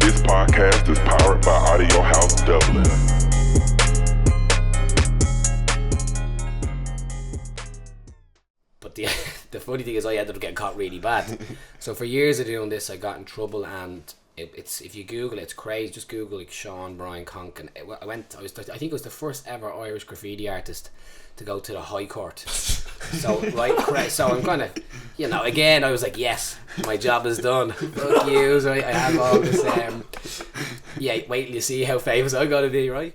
This podcast is powered by Audiohaus Dublin. But the funny thing is I ended up getting caught really bad. So for years of doing this I got in trouble, and it's if you Google it, it's crazy. Just Google like Sean Bryan conk, and I think it was the first ever Irish graffiti artist to go to the High Court. So so I'm kind of, again I was like, yes, my job is done. Fuck you, right? I have all this. Wait till you see how famous I'm gonna be, right?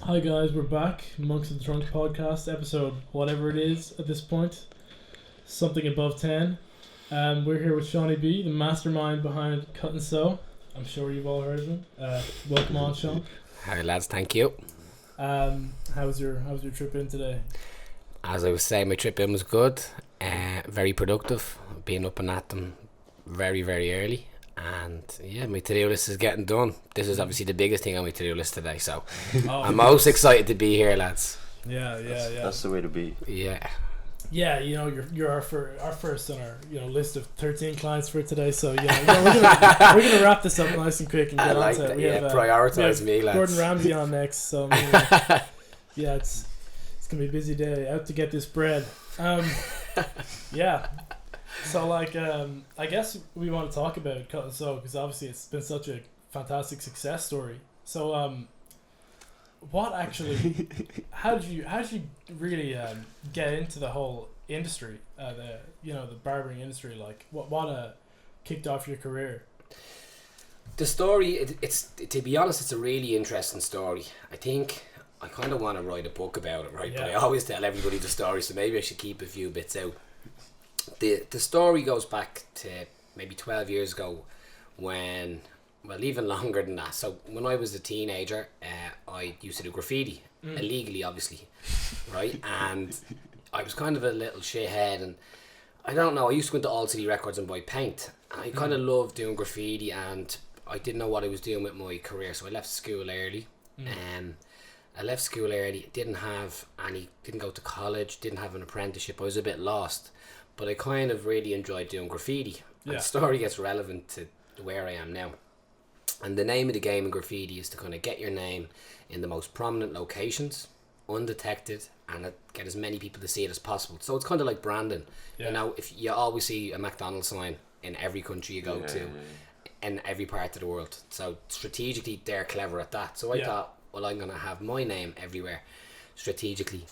Hi guys, we're back. Monks of the Trunk podcast, episode whatever it is at this point. Something above 10. We're here with Shawnee B, the mastermind behind Cut&Sew. I'm sure you've all heard of him. Welcome on, Sean. Hi lads, thank you. How was your trip in today? As I was saying, my trip in was good. Very productive. Being up and at them very, very early. And yeah, my to-do list is getting done. This is obviously the biggest thing on my to-do list today, so I'm most excited to be here, lads. Yeah. That's the way to be. Yeah, you're our first on our list of 13 clients for today. So we're gonna wrap this up nice and quick and get on to it. Prioritise me, lads. Gordon Ramsay on next, so it's gonna be a busy day. Out to get this bread. So I guess we want to talk about Cut&Sew because obviously it's been such a fantastic success story. So how did you really get into the whole industry, the barbering industry? Like what kicked off your career? The story, it's to be honest, it's a really interesting story. I think I kind of want to write a book about it, right? Yeah. But I always tell everybody the story, so maybe I should keep a few bits out. The story goes back to maybe 12 years ago even longer than that. So when I was a teenager, I used to do graffiti, illegally obviously, right? And I was kind of a little shithead, and I don't know, I used to go into All City Records and buy paint, and I kind of loved doing graffiti, and I didn't know what I was doing with my career, so I left school early. I left school early, didn't go to college, didn't have an apprenticeship, I was a bit lost. But I kind of really enjoyed doing graffiti. Yeah. And the story gets relevant to where I am now. And the name of the game in graffiti is to kind of get your name in the most prominent locations, undetected, and get as many people to see it as possible. So it's kind of like branding. Yeah. If you always see a McDonald's sign in every country you go to, in every part of the world. So strategically, they're clever at that. So I thought, well, I'm going to have my name everywhere strategically.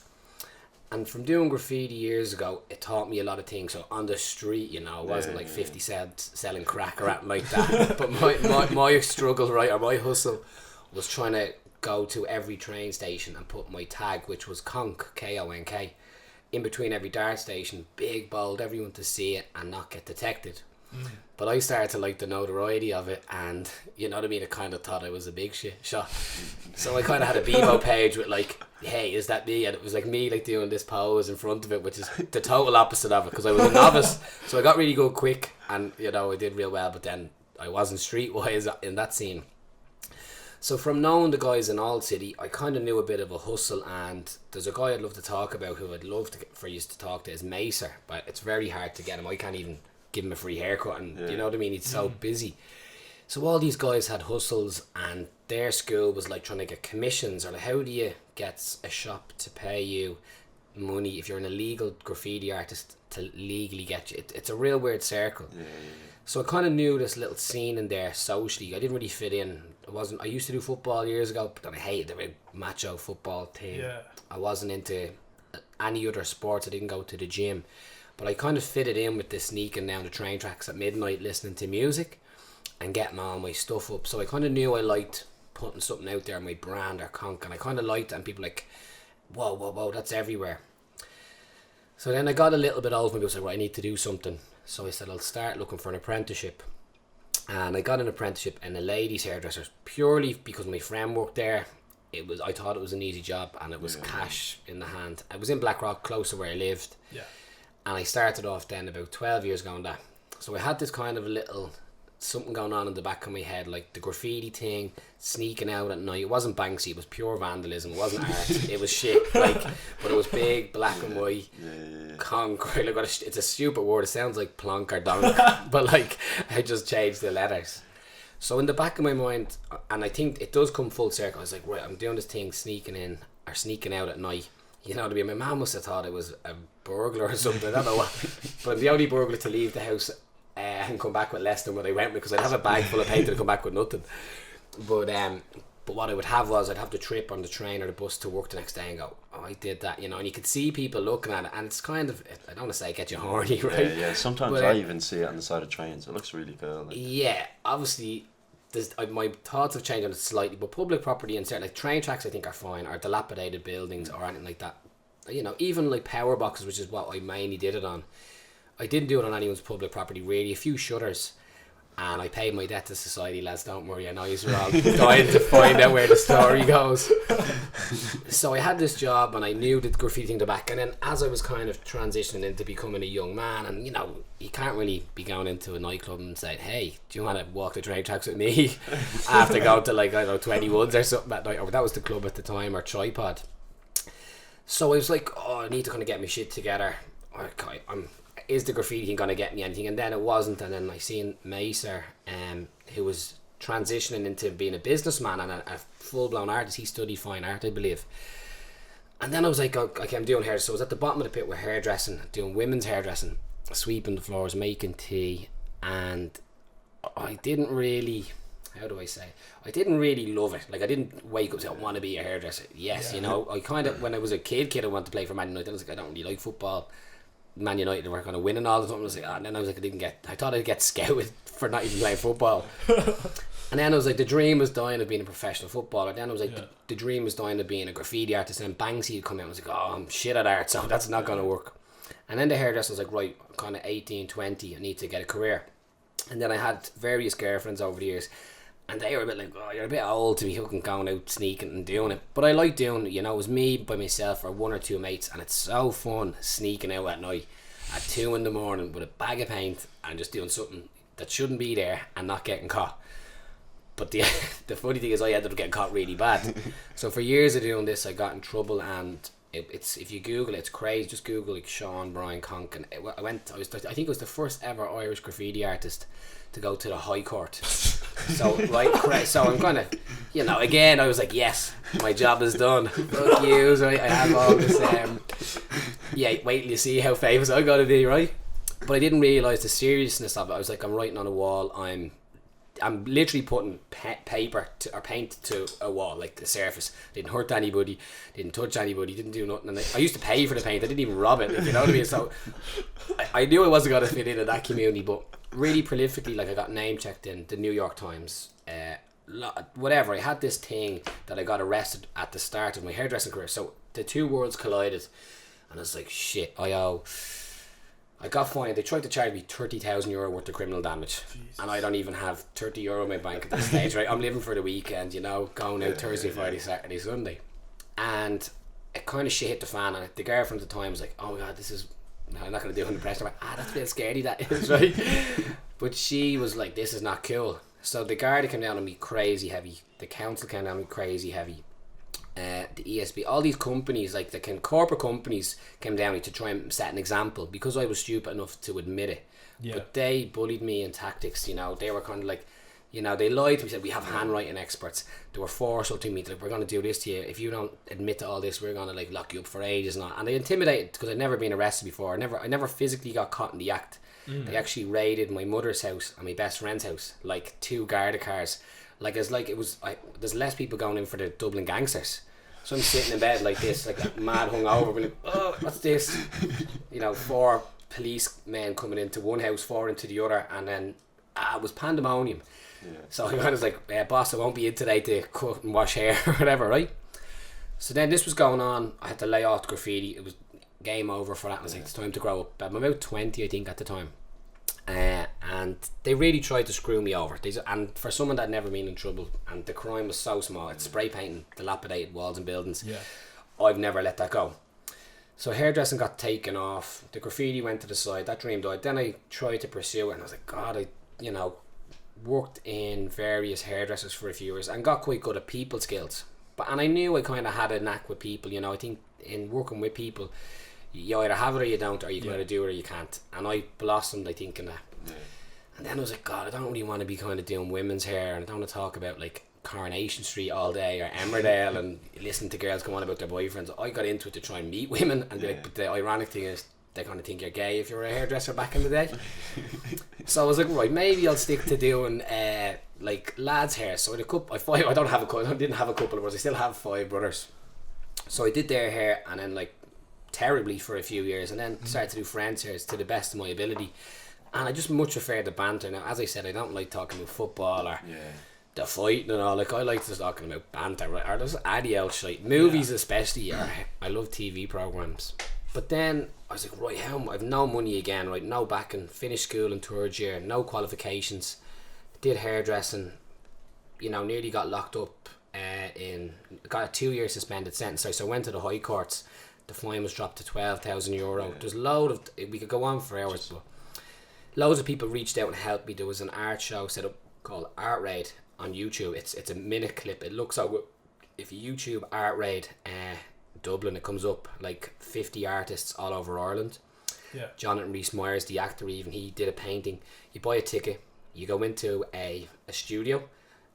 And from doing graffiti years ago, it taught me a lot of things. So on the street, it wasn't like 50 cents selling crack or anything like that. But my struggle, right, or my hustle was trying to go to every train station and put my tag, which was conk, K-O-N-K, in between every dart station, big, bold, everyone to see it and not get detected. But I started to like the notoriety of it, and you know what I mean, I kind of thought I was a big shot. So I kind of had a Bebo page with like, hey, is that me? And it was like me like doing this pose in front of it, which is the total opposite of it, because I was a novice. So I got really good quick, and I did real well, but then I wasn't streetwise in that scene. So from knowing the guys in All City, I kind of knew a bit of a hustle, and there's a guy I'd love to talk about who I'd love for you to talk to, is Macer, but it's very hard to get him. I can't even give him a free haircut, and you know what I mean, he's so busy. So all these guys had hustles, and their school was like trying to get commissions, or like, how do you get a shop to pay you money if you're an illegal graffiti artist to legally get you? It's a real weird circle. So I kind of knew this little scene in there socially. I didn't really fit in. I used to do football years ago, but I hated the big macho football team. I wasn't into any other sports. I didn't go to the gym. But I kind of fitted in with the sneaking down the train tracks at midnight, listening to music and getting all my stuff up. So I kind of knew I liked putting something out there, my brand or conk, and I kind of liked it, and people like, whoa, that's everywhere. So then I got a little bit old, and people said, right, I need to do something. So I said, I'll start looking for an apprenticeship. And I got an apprenticeship in a ladies' hairdresser purely because my friend worked there. I thought it was an easy job, and it was cash in the hand. I was in Blackrock, close to where I lived, and I started off then about 12 years ago on that. So I had this kind of a little something going on in the back of my head, like the graffiti thing, sneaking out at night. It wasn't Banksy, it was pure vandalism. It wasn't art. It was shit, like, but it was big, black and white, concrete. Like, it's a stupid word. It sounds like plonk or donk, but like I just changed the letters. So in the back of my mind, and I think it does come full circle, I was like, right, I'm doing this thing, sneaking in or sneaking out at night. You know what I mean? My mum must have thought it was a burglar or something. I don't know what. But I'm the only burglar to leave the house and come back with less than what I went with, because I'd have a bag full of paint and come back with nothing. But what I would have was I'd have the trip on the train or the bus to work the next day and go, oh, I did that, you know, and you could see people looking at it, and it's kind of, I don't want to say get you horny, right? Yeah, sometimes but, I even see it on the side of trains. It looks really cool. Like. Yeah, obviously my thoughts have changed on it slightly, but public property and certain, like train tracks I think are fine, or dilapidated buildings or anything like that, you know, even like power boxes, which is what I mainly did it on. I didn't do it on anyone's public property really, a few shutters, and I paid my debt to society, lads, don't worry. I know you're all dying to find out where the story goes. So I had this job, and I knew the graffiti thing to back, and then as I was kind of transitioning into becoming a young man, and you know, you can't really be going into a nightclub and saying, hey, do you want to walk the train tracks with me after going to, like, I don't know, 21s or something that night, or that was the club at the time, or Tripod. So I was like, oh, I need to kind of get my shit together. Okay, is the graffiti thing going to get me anything? And then it wasn't. And then I seen Macer, who was transitioning into being a businessman and a full-blown artist. He studied fine art, I believe. And then I was like, okay, I'm doing hair. So I was at the bottom of the pit with hairdressing, doing women's hairdressing, sweeping the floors, making tea. And I didn't really, how do I say, I didn't really love it. Like, I didn't wake up and say, I want to be a hairdresser. Yes, you know, I kind of, when I was a kid, I wanted to play for Man United. I was like, I don't really like football. Man United were kind of winning all the time. I was like, and then I was like, I thought I'd get scouted for not even playing football. And then I was like, the dream was dying of being a professional footballer. Then I was like, the dream was dying of being a graffiti artist. And Banksy had come out. I was like, oh, I'm shit at art, so that's not going to work. And then the hairdresser was like, right, kind of 18, 20, I need to get a career. And then I had various girlfriends over the years, and they were a bit like, oh, you're a bit old to be fucking going out sneaking and doing it. But I like doing it, you know. It was me by myself or one or two mates, and it's so fun sneaking out at night at 2 a.m. with a bag of paint and just doing something that shouldn't be there and not getting caught. But the funny thing is, I ended up getting caught really bad. So for years of doing this, I got in trouble, and it's, if you Google it, it's crazy. Just Google like Sean Bryan conk, and I think it was the first ever Irish graffiti artist to go to the High Court. So so I'm kind of, you know, again I was like, yes, my job is done. Fuck you, right? I have all this. Wait till you see how famous I gotta be, right? But I didn't realise the seriousness of it. I was like, I'm writing on a wall. I'm literally putting paper or paint to a wall, like the surface. Didn't hurt anybody, didn't touch anybody, didn't do nothing. And I used to pay for the paint. I didn't even rob it, if you know what I mean. So I knew I wasn't going to fit into that community, but really prolifically, like, I got name checked in the New York Times, whatever. I had this thing that I got arrested at the start of my hairdressing career. So the two worlds collided, and I was like, shit, I got fined. They tried to charge me €30,000 worth of criminal damage. Jesus. And I don't even have €30 in my bank at this stage, right? I'm living for the weekend, you know, going out Thursday, Friday, Saturday, Sunday. And it kind of shit hit the fan, and the girlfriend at the time was like, oh my god, I'm not going to do an impression. I'm like, that's a bit scary, that is, right? But she was like, this is not cool. So the Garda came down on me crazy heavy. The council came down on me crazy heavy. The ESB, all these companies, like corporate companies, came down to try and set an example, because I was stupid enough to admit it. But they bullied me in tactics, you know. They were kind of like, you know, they lied to me, said we have handwriting experts. They were forceful to me, like, we're going to do this to you. If you don't admit to all this, we're going to like lock you up for ages. And they intimidated, because I'd never been arrested before. I never physically got caught in the act. They actually raided my mother's house and my best friend's house, like 2 Garda cars. There's less people going in for the Dublin gangsters. So I'm sitting in bed like this, like mad hungover, like, oh, what's this? You know, 4 policemen coming into one house, 4 into the other, and then it was pandemonium. So I was like, boss, I won't be in today to cut and wash hair or whatever, right? So then this was going on. I had to lay off graffiti. It was game over for that. I was like, it's time to grow up. I'm about 20, I think, at the time. And they really tried to screw me over. And for someone that had never been in trouble, and the crime was so small, it's spray painting dilapidated walls and buildings. Yeah. I've never let that go. So hairdressing got taken off. The graffiti went to the side. That dream died. Then I tried to pursue it, and I was like, God, I worked in various hairdressers for a few years and got quite good at people skills. And I knew I kind of had a knack with people. I think in working with people, you either have it or you don't, or you can either do it or you can't. And I blossomed, I think, in that. Yeah. And then I was like, God, I don't really want to be kind of doing women's hair, and I don't want to talk about like Coronation Street all day or Emmerdale and listen to girls go on about their boyfriends. I got into it to try and meet women, and but the ironic thing is they kind of think you're gay if you're a hairdresser back in the day. So I was like, right, maybe I'll stick to doing like lads' hair. So I didn't have a couple of brothers. I still have 5 brothers. So I did their hair, and then like terribly for a few years, and then started to do friends' hairs to the best of my ability. And I just much prefer the banter. Now, as I said, I don't like talking about football or the fighting and all. Like, I like just talking about banter, right? Or just any else shit. Movies especially, or I love TV programmes. But then I was like, right, I've no money again, right? No backing, finished school in 3rd year, no qualifications, did hairdressing, nearly got locked up got a 2-year suspended sentence. So I went to the High Courts. The fine was dropped to €12,000. There's we could go on for hours, but loads of people reached out and helped me. There was an art show set up called Art Raid on YouTube. It's a minute clip. It looks like, if you YouTube Art Raid Dublin, it comes up like 50 artists all over Ireland. Yeah. Jonathan Rhys-Myers, the actor, even he did a painting. You buy a ticket, you go into a studio.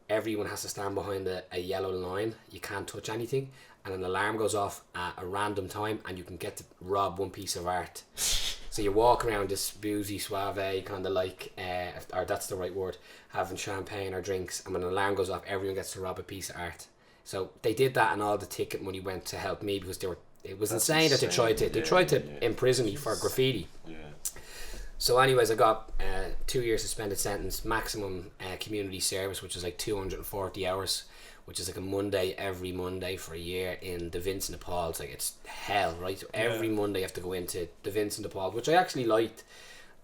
Everyone has to stand behind a yellow line. You can't touch anything, and an alarm goes off at a random time, and you can get to rob one piece of art. So you walk around this boozy, suave, kind of like, or that's the right word, having champagne or drinks, and when an alarm goes off, everyone gets to rob a piece of art. So they did that, and all the ticket money went to help me, because it was insane that they tried to imprison me for graffiti. Yeah. So anyways, I got 2-year suspended sentence, maximum community service, which is like 240 hours, which is like a Monday every Monday for a year in the Vincent de Paul. It's like, it's hell, right? So every Monday you have to go into the Vincent de Paul, which I actually liked.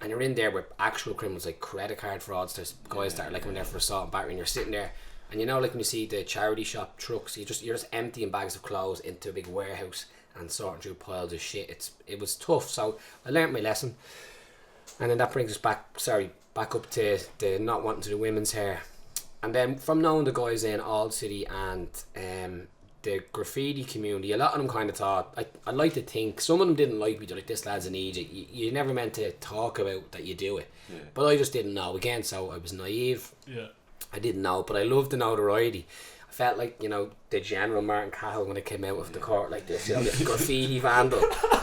And you're in there with actual criminals, like credit card fraudsters, guys that are like in there for assault and battery, and you're sitting there. And like when you see the charity shop trucks, you're just emptying bags of clothes into a big warehouse and sorting through piles of shit. It was tough, so I learnt my lesson. And then that brings us back up to the not wanting to do women's hair. And then from knowing the guys in Old City and the graffiti community, a lot of them kind of thought, I'd like to think, some of them didn't like me. They're like, this lad's an idiot. You never meant to talk about that you do it. Yeah. But I just didn't know. Again, so I was naive. Yeah. I didn't know, but I loved the notoriety. I felt like, the General Martin Cahill when it came out of the court like this, this graffiti vandal.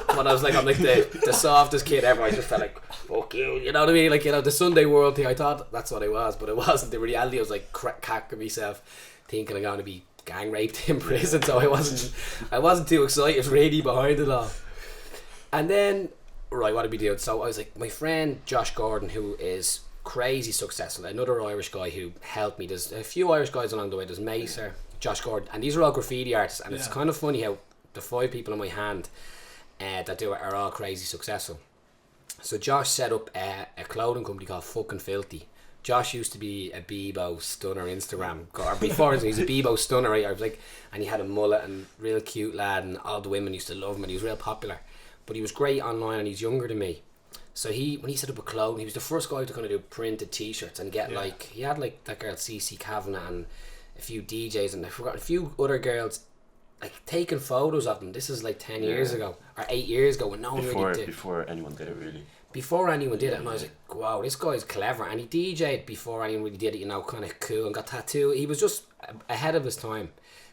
But I'm like the softest kid ever. I just felt like, fuck you, you know what I mean? Like, the Sunday World thing, I thought that's what I was, but it wasn't. The reality, I was like cacking myself, thinking I'm going to be gang raped in prison, so I wasn't too excited really behind it all. And then, right, what did we do? So I was like, my friend Josh Gordon, who is crazy successful, another Irish guy who helped me. There's a few Irish guys along the way. There's Macer, Josh Gordon, and these are all graffiti artists, and it's kind of funny how the 5 people in my hand that do it are all crazy successful. So Josh set up a clothing company called Fucking Filthy. Josh used to be a Bebo stunner Instagram, or before he was a Bebo stunner, right? I was like, and he had a mullet and real cute lad, and all the women used to love him, and he was real popular. But he was great online, and he's younger than me. So when he set up a clothing, he was the first guy to kind of do printed t-shirts and get he had like that girl CC Kavanagh and a few DJs, and I forgot a few other girls like taking photos of them. This is like 10 years ago or 8 years ago when no one really did. Before anyone did it, really. Before anyone did it, and I was like, wow, this guy's clever. And he DJ'd before anyone really did it, kind of cool, and got tattooed. He was just ahead of his time.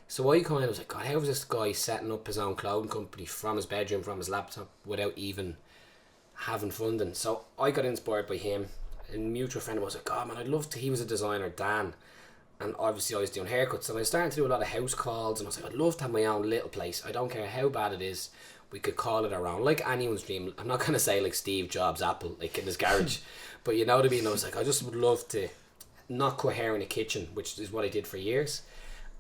So I kind of was like, God, how was this guy setting up his own clothing company from his bedroom, from his laptop, without even having funding? So I got inspired by him. A mutual friend of mine was like, God, man, I'd love to. He was a designer, Dan, and obviously I was doing haircuts, so I was starting to do a lot of house calls, and I was like, I'd love to have my own little place. I don't care how bad it is, we could call it our own, like anyone's dream. I'm not going to say like Steve Jobs' Apple, like in his garage, but you know what I mean. I was like, I just would love to not cut hair in a kitchen, which is what I did for years,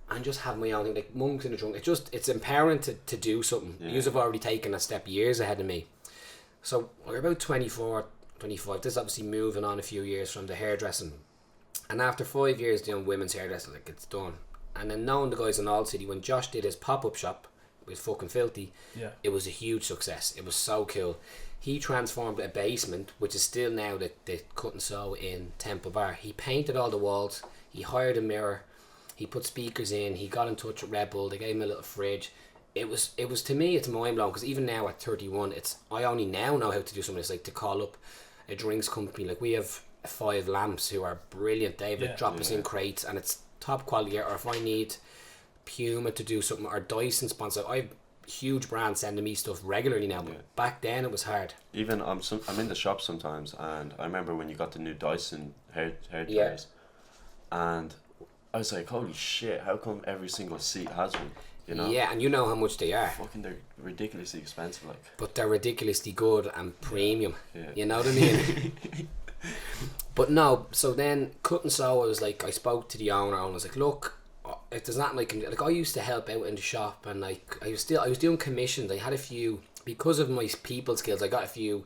and just have my own thing, like monks in a trunk. It's empowering to do something. You have already taken a step years ahead of me. So we're about 24, 25. This is obviously moving on a few years from the hairdressing. And after 5 years doing women's hairdressing, like, it's done. And then knowing the guys in Old City, when Josh did his pop-up shop, it was fucking filthy. Yeah. It was a huge success. It was so cool. He transformed a basement, which is still now the Cut&Sew in Temple Bar. He painted all the walls. He hired a mirror. He put speakers in. He got in touch with Red Bull. They gave him a little fridge. It was to me, it's mind blowing, because even now at 31, I only now know how to do something. It's like to call up a drinks company. Like, we have 5 lamps who are brilliant. They would drop us in crates, and it's top quality. Or if I need Puma to do something, or Dyson sponsor, I have huge brands sending me stuff regularly now. But back then it was hard. Even I'm in the shop sometimes, and I remember when you got the new Dyson hair dryers, and I was like, holy shit, how come every single seat has one? You know? Yeah, and you know how much they are. Fucking, they're ridiculously expensive, like. But they're ridiculously good and premium. Yeah. You know what I mean? But no, so then Cut&Sew, I was like, I spoke to the owner and I was like, look, if there's nothing I can do, like, I used to help out in the shop, and like I was doing commissions. I had a few, because of my people skills, I got a few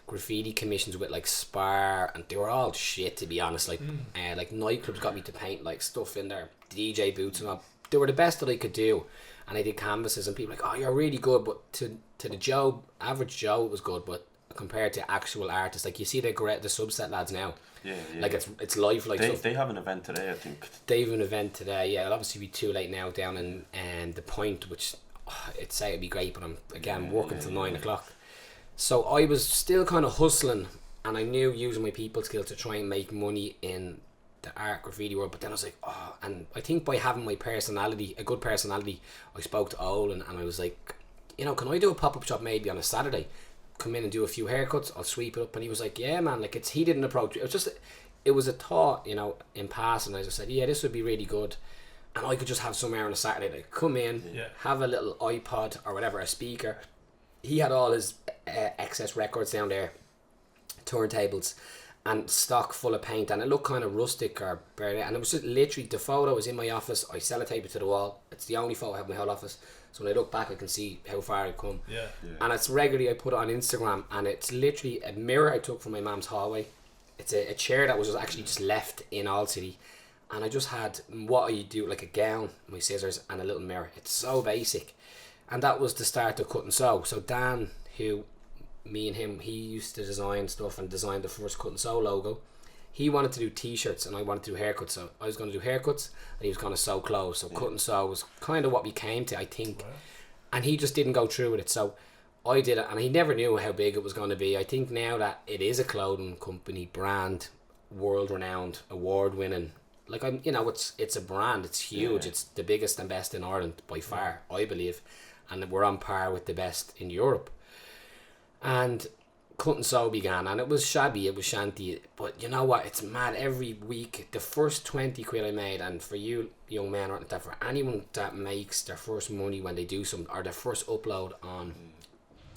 graffiti commissions with like Spar, and they were all shit, to be honest. Like like nightclubs got me to paint like stuff in their DJ boots and all. They were the best that I could do, and I did canvases, and people were like, oh, you're really good. But to the average Joe, it was good, but compared to actual artists, like, you see the subset lads now, like, it's lifelike stuff. They have an event today, I think. They have an event today, yeah. It'll obviously be too late now down in the Point, which it'd say it'd be great, but I'm again working till 9 o'clock. So I was still kind of hustling, and I knew using my people skills to try and make money in the art graffiti world. But then I was like, oh, and I think by having my personality, a good personality, I spoke to Olin, and I was like, you know, can I do a pop-up shop maybe on a Saturday? Come in and do a few haircuts, I'll sweep it up. And he was like, yeah, man, like, he didn't approach it. It was a thought, you know, in passing. I just said, yeah, this would be really good. And I could just have somewhere on a Saturday, like, come in, have a little iPod or whatever, a speaker. He had all his excess records down there, turntables, and stock full of paint, and it looked kind of rustic, and it was just literally, the photo was in my office. I sellotape it to the wall. It's the only photo I have in my whole office, so when I look back I can see how far I've come. And it's regularly, I put it on Instagram, and it's literally a mirror I took from my mum's hallway. It's a chair that was actually just left in Old City, and I just had what I do, like a gown, my scissors, and a little mirror. It's so basic, and that was the start of Cut&Sew. So Dan, who, me and him, he used to design stuff and designed the first Cut&Sew logo. He wanted to do t-shirts and I wanted to do haircuts, so I was going to do haircuts and he was going to sew clothes. So Cut&Sew was kind of what we came to, I think. Wow. And he just didn't go through with it, so I did it, and he never knew how big it was going to be. I think now that it is a clothing company, brand, world renowned, award winning, like, I'm, you know, it's a brand, it's huge, it's the biggest and best in Ireland by far, I believe, and we're on par with the best in Europe. And Cut&Sew began, and it was shabby, it was shanty, but you know what, it's mad. Every week, the first 20 quid I made, and for you young men, or that, for anyone that makes their first money when they do something, or their first upload on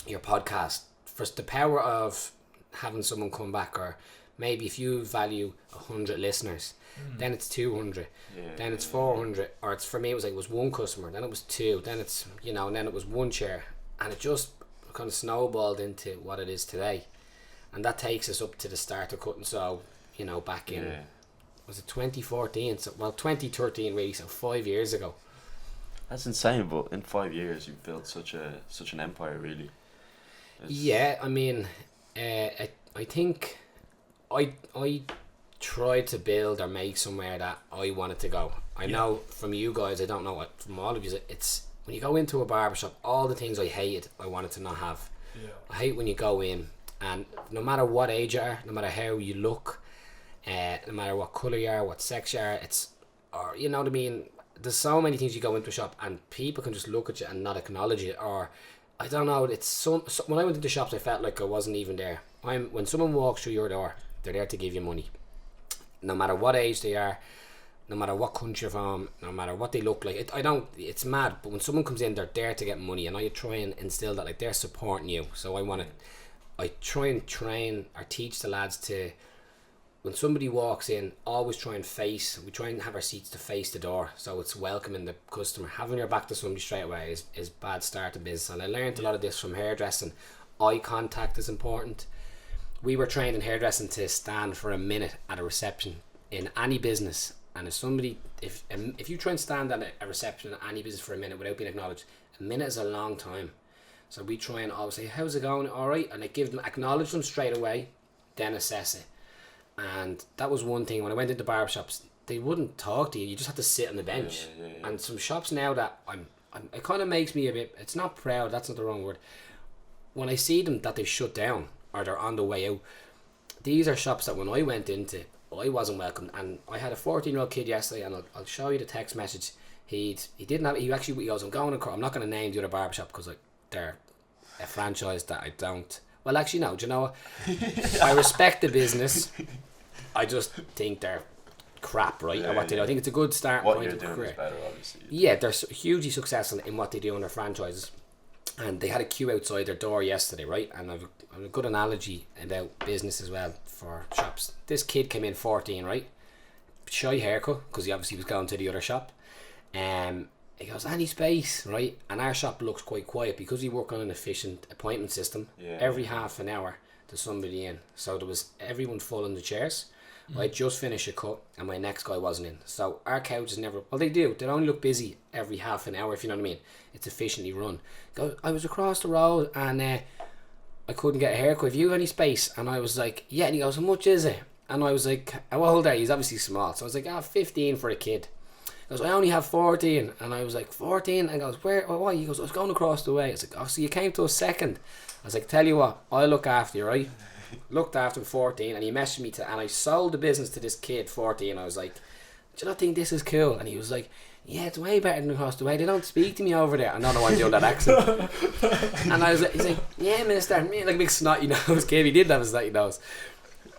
your podcast, first, the power of having someone come back, or maybe if you value 100 listeners, then it's 200, then it's 400, or it's, for me, it was one customer, then it was 2, then it's, you know, and then it was one chair, and it just kind of snowballed into what it is today. And that takes us up to the start of Cut&Sew, you know, back in, was it 2014? So, well, 2013 really, so 5 years ago. That's insane, but in 5 years you've built such an empire, really. Yeah, I mean, I think I tried to build or make somewhere that I wanted to go. I know from you guys, I don't know what, from all of you, it's, when you go into a barbershop, all the things I hated, I wanted to not have. I hate when you go in, and no matter what age you are, no matter how you look, no matter what colour you are, what sex you are, it's, or, you know what I mean, there's so many things you go into a shop and people can just look at you and not acknowledge it, or, I don't know, it's so when I went into shops I felt like I wasn't even there. When someone walks through your door, they're there to give you money. No matter what age they are, no matter what country you're from, no matter what they look like, it's mad, but when someone comes in, they're there to get money, and I try and instill that, like, they're supporting you. So I try and train or teach the lads to, when somebody walks in, always try and we try and have our seats to face the door, so it's welcoming the customer. Having your back to somebody straight away is bad start to business, and I learned a lot of this from hairdressing. Eye contact is important. we were trained in hairdressing to stand for a minute at a reception in any business. And if you try and stand at a reception in any business for a minute without being acknowledged, a minute is a long time. So we try and always say, how's it going? All right. And I acknowledge them straight away, then assess it. And that was one thing. When I went into barbershops, they wouldn't talk to you. You just had to sit on the bench. Yeah. And some shops now that it kind of makes me a bit, it's not proud, that's not the wrong word. When I see them that they've shut down or they're on the way out, these are shops that when I went into, I wasn't welcomed. And I had a 14-year-old kid yesterday, and I'll show you the text message. He goes, I'm not going to name the other barbershop because they're a franchise that I don't. Well, actually, no. Do you know what? I respect the business. I just think they're crap, right? Yeah, what they do. I think it's a good start what point you're of doing career. Is better, obviously. Yeah, they're hugely successful in what they do in their franchises. And they had a queue outside their door yesterday, right? And I've a good analogy about business as well for shops. This kid came in 14, right? Shy haircut, because he obviously was going to the other shop. He goes, any space, right? And our shop looks quite quiet because we work on an efficient appointment system. Yeah. Every half an hour there's somebody in. So there was everyone full in the chairs. I just finished a cut and my next guy wasn't in. So our couch is never, well, they do. They only look busy every half an hour, if you know what I mean. It's efficiently run. I was across the road and I couldn't get a haircut. Have you any space? And I was like, yeah. And he goes, how much is it? And I was like, how old are you? He's obviously small. So I was like, 15 for a kid. He goes, I only have 14. And I was like, 14? And he goes, where? Why? He goes, I was going across the way. I was like, oh, so you came to us second. I was like, tell you what, I'll look after you, right? Looked after him 14, and he messaged me and I sold the business to this kid 14. I was like, do you not think this is cool? And he was like, yeah, it's way better than across the way. They don't speak to me over there. I don't know why I'm doing that accent. And I was like, he's like, yeah, mister, me, like a big snotty nose kid. He did have a snotty nose.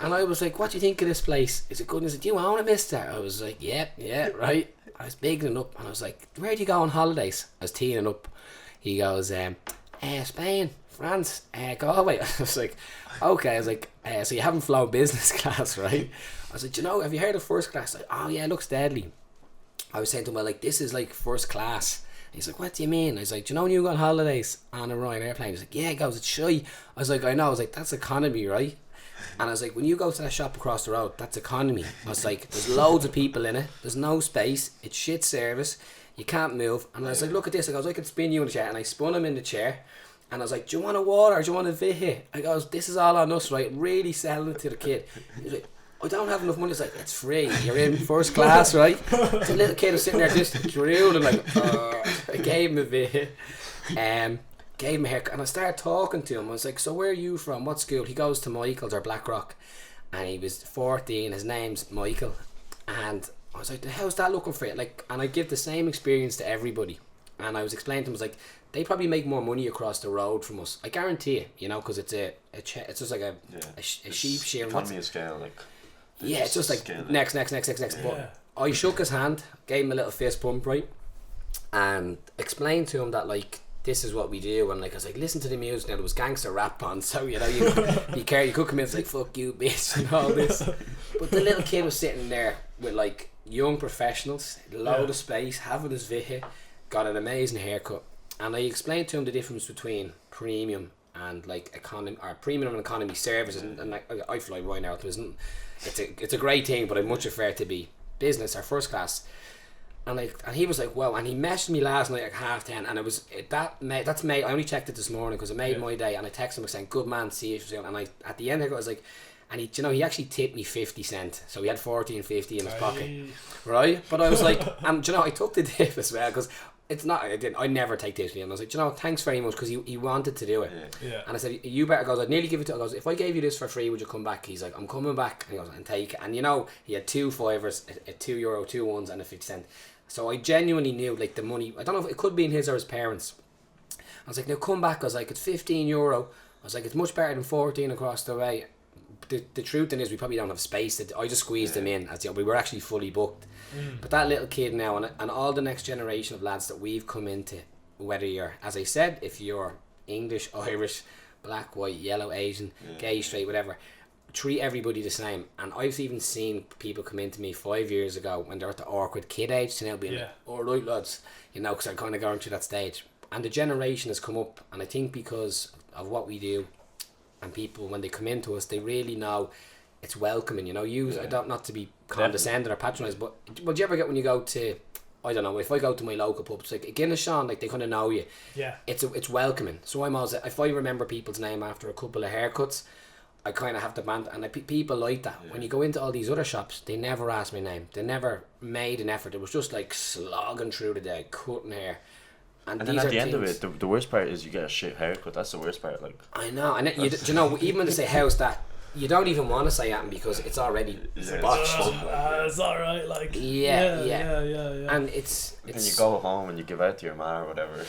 And I was like, what do you think of this place? Is it good? And he said, do you own it, mister? I was like, yeah, right. I was bigging up, and I was like, where do you go on holidays? I was teeing up. He goes, Spain, France, Galway. I was like, okay. I was like, so you haven't flown business class, right? I was like, have you heard of first class? Like, oh yeah, it looks deadly. I was saying to him, well, like, this is like first class. He's like, what do you mean? I was like, do you know when you go on holidays on a Ryanair airplane? He's like, yeah. He goes, it's shy. I was like, I know. I was like, that's economy, right? And I was like, when you go to that shop across the road, that's economy. I was like, there's loads of people in it. There's no space. It's shit service. You can't move. And I was like, look at this. I goes, I could spin you in the chair. And I spun him in the chair. And I was like, do you want a water or do you want a vit here? I goes, this is all on us, right? Really selling it to the kid. He's like, I don't have enough money. It's like, it's free. You're in first class, right? So the little kid was sitting there just drooling like, I gave him a vit. Gave him a haircut. And I started talking to him. I was like, so where are you from? What school? He goes to Michael's or Blackrock. And he was 14. His name's Michael. And I was like, how's that looking for you? Like, and I give the same experience to everybody. And I was explaining to him, I was like, they probably make more money across the road from us. I guarantee it, you know, because it's just like a sheep shearing. Economy of scale, like. Yeah, it's just like next. Yeah. But I shook his hand, gave him a little fist pump, right, and explained to him that like this is what we do, and like I was like, listen to the music. Now there was gangster rap on, so you know you could come in and say fuck you bitch and all this. But the little kid was sitting there with like young professionals, a load of space, having his vit, got an amazing haircut. And I explained to him the difference between premium and like economy, or premium and economy services. And like I fly Ryanair, it's a great thing, but I'd much prefer to be business or first class. And he was like, wow. And he messaged me last night at 10:30, and it was that's made. I only checked it this morning because it made my day. And I texted him saying, good man, see you. And I at the end I was like, and he actually tipped me 50 cents, so he had 14.50 in his pocket, right? But I was like, and I took the tip as well because. It's not. I never take tips. And I was like, thanks very much, because he wanted to do it. Yeah. And I said, you better. Goes, I'd nearly give it to. I goes, if I gave you this for free, would you come back? He's like, I'm coming back. And he goes, and take it. And he had 2 fivers, a €2, 2 ones, and a 50 cent. So I genuinely knew like the money. I don't know if it could be in his or his parents. I was like, now come back. I was like, it's €15. I was like, it's much better than 14 across the way. The truth is we probably don't have space. I just squeezed them in. As we were actually fully booked. But that little kid now and all the next generation of lads that we've come into, whether you're, as I said, if you're English, Irish, black, white, yellow, Asian, gay, straight, whatever, treat everybody the same. And I've even seen people come into me 5 years ago when they're at the awkward kid age to now being like, all right lads, because I'm kind of going through that stage. And the generation has come up, and I think because of what we do, and people when they come into us, they really know it's welcoming. You know, I don't, not to be condescending or patronised, but do you ever get when you go to, I don't know, if I go to my local pub, it's like Guinness, Sean, like they kind of know you. Yeah. It's welcoming. So I'm always, if I remember people's name after a couple of haircuts, I kind of have to band, and people like that. When you go into all these other shops, they never asked my name. They never made an effort. It was just like slogging through the day, cutting hair. And then at the end of it, the worst part is you get a shit haircut. That's the worst part. Like, I know, and do you know, even when they say how's that, you don't even want to say that because it's already botched. It's alright, like yeah. And and you go home and you give out to your man or whatever.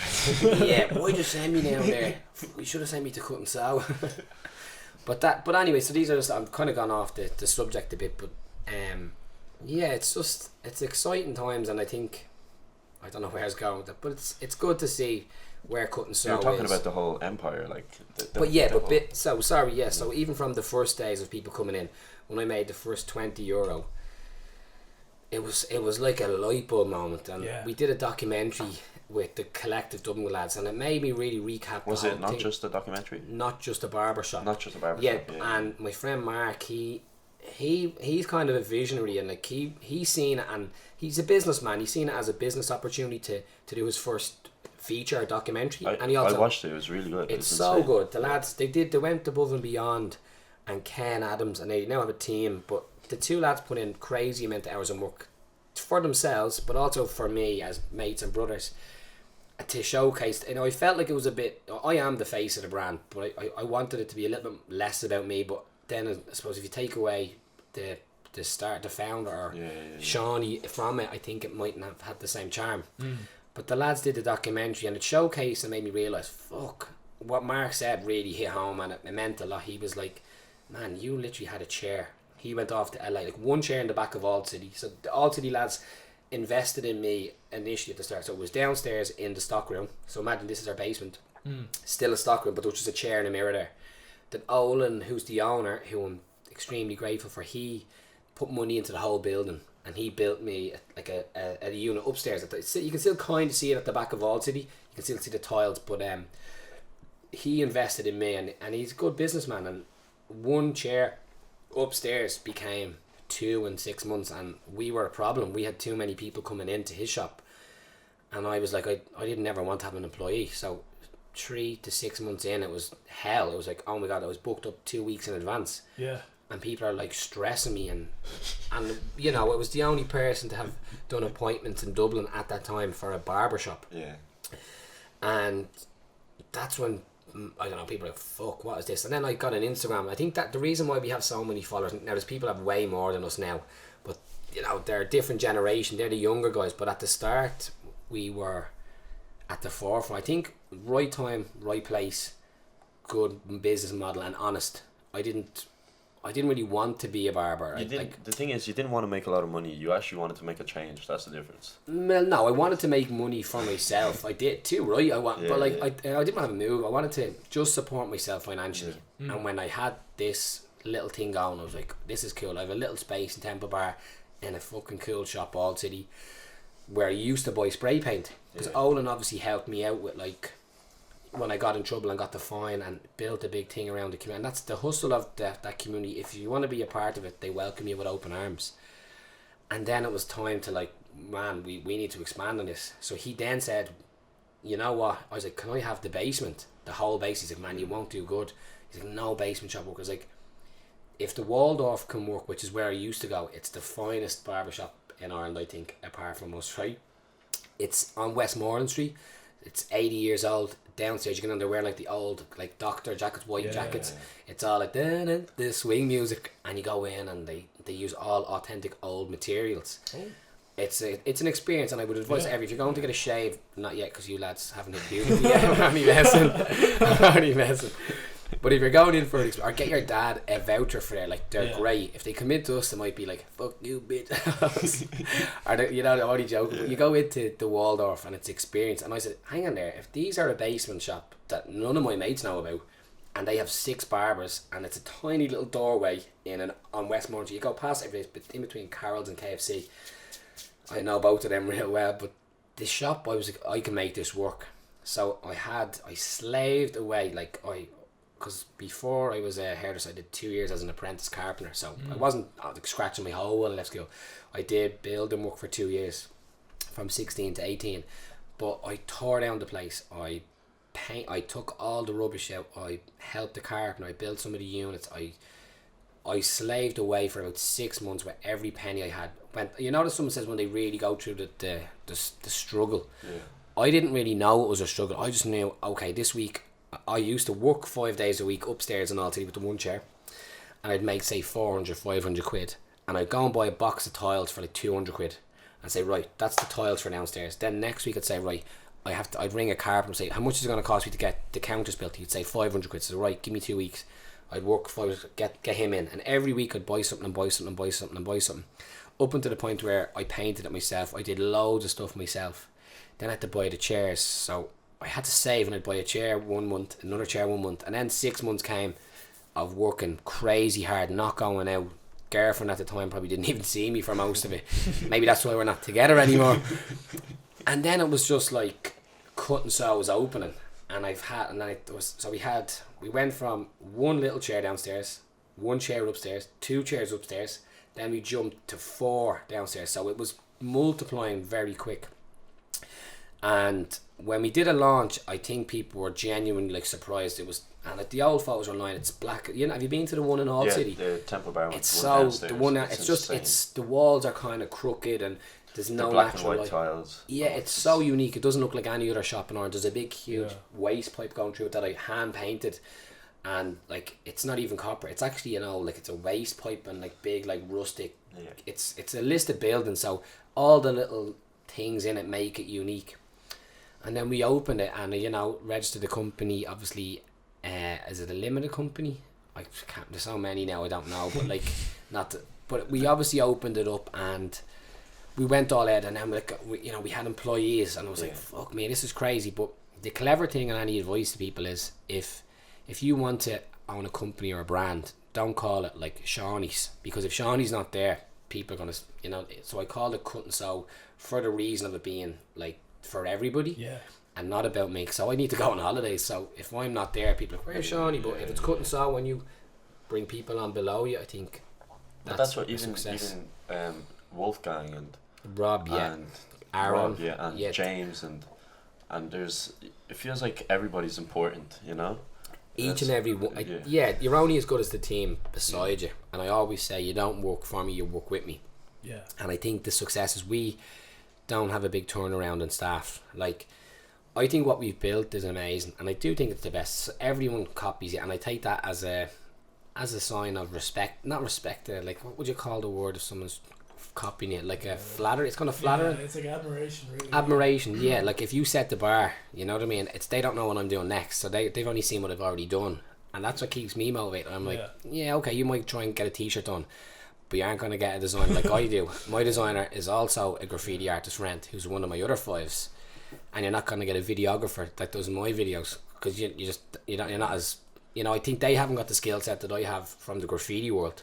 Yeah, why just send me down there? You should have sent me to Cut&Sew. But anyway, so these are just, I'm kind of gone off the subject a bit, but yeah, it's exciting times, and I think, I don't know where it's going with it, but it's good to see where Cut&Sew You're talking is. about the whole empire, like. So even from the first days of people coming in, when I made the first €20, it was like a light bulb moment, and we did a documentary with the collective Dublin lads, and it made me really recap. Was it not just a documentary? Not just a barbershop. Not just a barbershop. Yeah, and my friend Mark, he's kind of a visionary, and like he's seen it, and he's a businessman. He's seen it as a business opportunity to do his first feature documentary. And I watched it. It was really good. It's so good. The lads, they went above and beyond, and Ken Adams, and they now have a team. But the two lads put in crazy amount of hours of work for themselves, but also for me as mates and brothers, to showcase. You know, I felt like it was a bit. I am the face of the brand, but I wanted it to be a little bit less about me. But then I suppose if you take away the founder or Shawnee from it, I think it mightn't have had the same charm. But the lads did the documentary, and it showcased and made me realise, fuck, what Mark said really hit home, and it meant a lot. He was like, man, you literally had a chair. He went off to LA, like one chair in the back of All City. So the All City lads invested in me initially at the start. So it was downstairs in the stock room. So imagine this is our basement. Still a stock room, but there was just a chair and a mirror there. Then Olin, who's the owner, who I'm extremely grateful for, he put money into the whole building, and he built me like a unit upstairs. You can still kind of see it at the back of All City. You can still see the tiles, but he invested in me, and he's a good businessman. And one chair upstairs became 2 in 6 months, and we were a problem. We had too many people coming into his shop, and I was like, I didn't ever want to have an employee. So 3 to 6 months in, it was hell. It was like, oh my god, I was booked up 2 weeks in advance. Yeah. And people are like stressing me, and you know, it was the only person to have done appointments in Dublin at that time for a barbershop. Yeah. And that's when, I don't know, people are like, fuck, what is this? And then I got an Instagram. I think that the reason why we have so many followers, now there's people have way more than us now, but you know, they're a different generation, they're the younger guys, but at the start we were at the forefront. I think right time, right place, good business model, and honest. I didn't really want to be a barber. The thing is, you didn't want to make a lot of money. You actually wanted to make a change. That's the difference. Well, no, I wanted to make money for myself. I did too, right? I didn't want to move. I wanted to just support myself financially. And when I had this little thing going, I was like, this is cool. I have a little space in Temple Bar in a fucking cool shop, All City, where I used to buy spray paint. Because Olin obviously helped me out with, like, when I got in trouble and got the fine, and built a big thing around the community. And that's the hustle of that community. If you want to be a part of it, they welcome you with open arms. And then it was time to, like, man, we need to expand on this. So he then said, you know what? I was like, can I have the basement? The whole base. He's like, man, you won't do good. He's like, no basement shop work. I was like, if the Waldorf can work, which is where I used to go, it's the finest barbershop in Ireland, I think, apart from us, right? It's on Westmoreland Street. It's 80 years old. Downstairs you can wear like the old like doctor jackets, white jackets. It's all like the swing music, and you go in and they use all authentic old materials. It's an experience, and I would advise if you're going to get a shave, not yet because you lads haven't hit puberty yet. I'm only messing. But if you're going in for an experience, or get your dad a voucher for it, like they're great. If they come into us, they might be like, fuck you, bitch. Or they, you know, they're only joking. But you go into the Waldorf and it's experience. And I said, hang on there, if these are a basement shop that none of my mates know about, and they have 6 barbers, and it's a tiny little doorway on Westmoreland, you go past every place, in between Carol's and KFC. I know both of them real well, but the shop, I was like, I can make this work. So I slaved away, like I because before I was a hairdresser, I did 2 years as an apprentice carpenter, so I wasn't scratching my hole when I left school. I did building work for 2 years, from 16 to 18, but I tore down the place. I took all the rubbish out. I helped the carpenter. I built some of the units. I slaved away for about 6 months with every penny I had. You notice someone says when they really go through the struggle. Yeah. I didn't really know it was a struggle. I just knew, okay, this week I used to work 5 days a week upstairs in Altay with the one chair, and I'd make say 400, 500 quid, and I'd go and buy a box of tiles for like 200 quid and say, right, that's the tiles for downstairs. Then next week I'd say, right, I'd ring a carpenter and say, how much is it going to cost me to get the counters built? He'd say 500 quid. So right, give me 2 weeks. I'd work 5, get him in, and every week I'd buy something and buy something and buy something and buy something, up until the point where I painted it myself. I did loads of stuff myself. Then I had to buy the chairs, so I had to save, and I'd buy a chair 1 month, another chair 1 month, and then 6 months came of working crazy hard, not going out. Girlfriend at the time probably didn't even see me for most of it. Maybe that's why we're not together anymore. And then it was just like Cut&Sew was opening, and we went from one little chair downstairs, one chair upstairs, 2 chairs upstairs, then we jumped to 4 downstairs. So it was multiplying very quick. And when we did a launch, I think people were genuinely like surprised. It was, and like the old photos online, it's black. You know, have you been to the one in Hall City? Yeah, the Temple Bar. It's so the one. It's just insane. It's the walls are kind of crooked and there's no black natural and white light. tiles. Yeah, it's so unique. It doesn't look like any other shop in Ireland. There's a big, huge waste pipe going through it that I hand painted, and like it's not even copper. It's actually, you know, like it's a waste pipe and like big, like rustic. Yeah. It's a listed building, so all the little things in it make it unique. And then we opened it and, you know, registered the company. Obviously, is it a limited company? I can't. There's so many now. I don't know, but like but we obviously opened it up and we went all out. And then we had employees, and I was like, fuck me, this is crazy. But the clever thing, and any advice to people is, if you want to own a company or a brand, don't call it like Shawnee's, because if Shawnee's not there, people are gonna, you know. So I called it Cut&Sew for the reason of it being like for everybody, and not about me. So I need to go on holidays, so if I'm not there, people are like, where's Shawnee? But if it's Cut&Sew, when you bring people on below you, I think that's what even Wolfgang and Rob, and Aaron, Rob, and James, and there's, it feels like everybody's important, you know. Each and every one. You're only as good as the team beside you, and I always say, you don't work for me, you work with me. And I think the success is we don't have a big turnaround in staff. Like, I think what we've built is amazing, and I do think it's the best. Everyone copies it, and I take that as a sign of respect. Not respect, like, what would you call the word if someone's copying it? Like a flatter. It's kind of flattering. It's like admiration, really. Admiration, yeah. Like if you set the bar, you know what I mean. They don't know what I'm doing next, so they've only seen what I've already done, and that's what keeps me motivated. I'm like, okay, you might try and get a t-shirt done, but you aren't going to get a design like I do. My designer is also a graffiti artist friend who's one of my other 5s, and you're not going to get a videographer that does my videos, because you're not as, you know. I think they haven't got the skill set that I have from the graffiti world.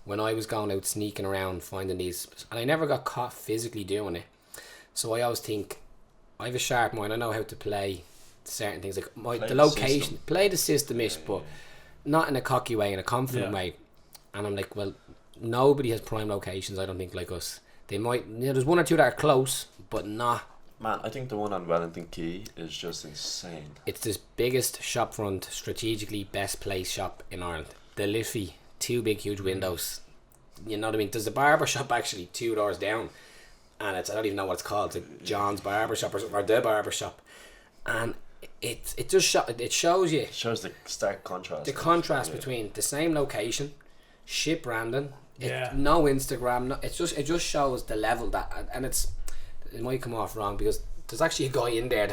When I was going out sneaking around finding these, and I never got caught physically doing it, so I always think I have a sharp mind. I know how to play certain things, like the location, play the system-ish, but not in a cocky way, in a confident way. And I'm like, well, nobody has prime locations, I don't think, like us. They might, there's 1 or 2 that are close, but not. Man, I think the one on Wellington Quay is just insane. It's this biggest shop front, strategically best placed shop in Ireland. The Liffey, 2 big huge windows. You know what I mean? There's a barber shop actually 2 doors down, and I don't even know what it's called. It's like John's Barber Shop or the Barber Shop, and it just it shows you. It shows the stark contrast. The contrast between the same location, ship branding, no Instagram. It just shows the level that, and it might come off wrong because there's actually a guy in there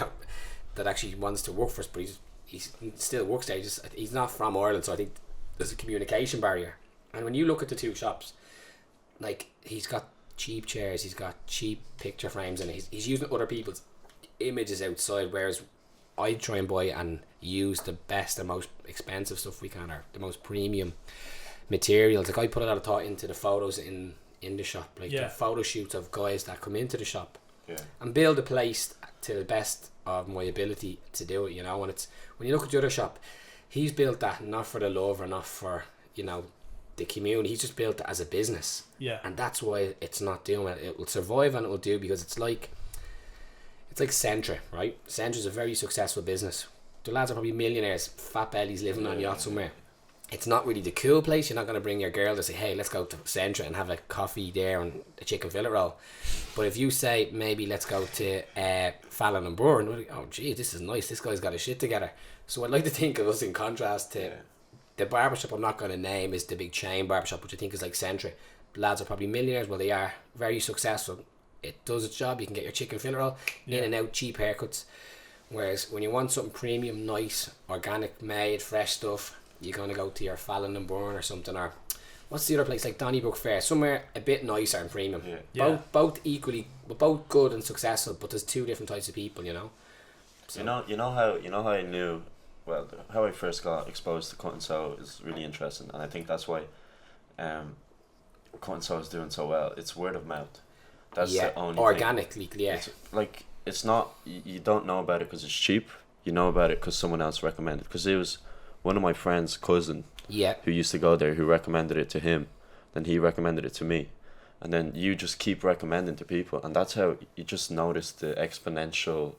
that actually wants to work for us, but he still works there. He's not from Ireland, so I think there's a communication barrier. And when you look at the 2 shops, like, he's got cheap chairs, he's got cheap picture frames, and he's using other people's images outside, whereas I try and buy and use the best and most expensive stuff we can, or the most premium materials. Like, I put a lot of thought into the photos in the shop, like the photo shoots of guys that come into the shop, and build a place to the best of my ability to do it, you know. And it's, when you look at the other shop, he's built that not for the love or not for, you know, the community. He's just built it as a business. Yeah. And that's why it's not doing it. It will survive and it will do, because it's like Centra, right? Centra's a very successful business. The lads are probably millionaires, fat bellies living on yachts somewhere. It's not really the cool place. You're not going to bring your girl to say, hey, let's go to Centra and have a coffee there and a chicken fillet roll. But if you say, maybe let's go to Fallon and Burn, like, oh gee, this is nice, this guy's got his shit together. So I'd like to think of us in contrast to the barbershop I'm not going to name is the big chain barbershop, which I think is like Centra. The lads are probably millionaires. Well, they are very successful. It does its job. You can get your chicken fillet roll, in and out, cheap haircuts. Whereas when you want something premium, nice, organic made, fresh stuff, you're going to go to your Fallon and Burn or something, or what's the other place, like Donnybrook Fair, somewhere a bit nicer and premium. Both equally, both good and successful, but there's two different types of people, you know. So, you know how I knew, well, how I first got exposed to Cut&Sew is really interesting, and I think that's why Cut&Sew is doing so well. It's word of mouth. That's the only organically thing. It's like, it's not, you don't know about it because it's cheap. You know about it because someone else recommended. Because it was one of my friend's cousin who used to go there, who recommended it to him. Then he recommended it to me. And then you just keep recommending to people. And that's how you just notice the exponential,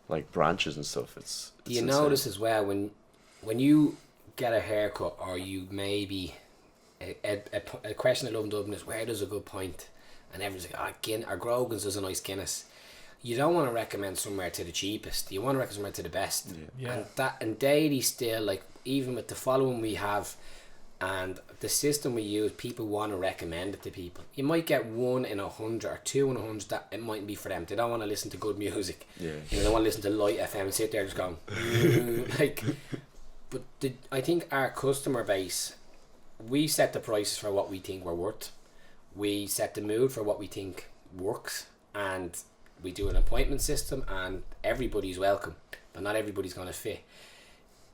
like, branches and stuff. It's Do you insane. notice as well, when you get a haircut, or you maybe, a question I love in Dublin is, where does a good point? And everyone's like, or Grogan's does a nice Guinness. You don't want to recommend somewhere to the cheapest. You want to recommend somewhere to the best. And daily still, like, even with the following we have and the system we use, people want to recommend it to people. You might get 1 in 100 or 2 in 100 that it mightn't be for them. They don't want to listen to good music. You know, they want to listen to Light FM and sit there just going like. But I think our customer base, we set the prices for what we think we're worth. We set the mood for what we think works, and we do an appointment system, and everybody's welcome, but not everybody's going to fit.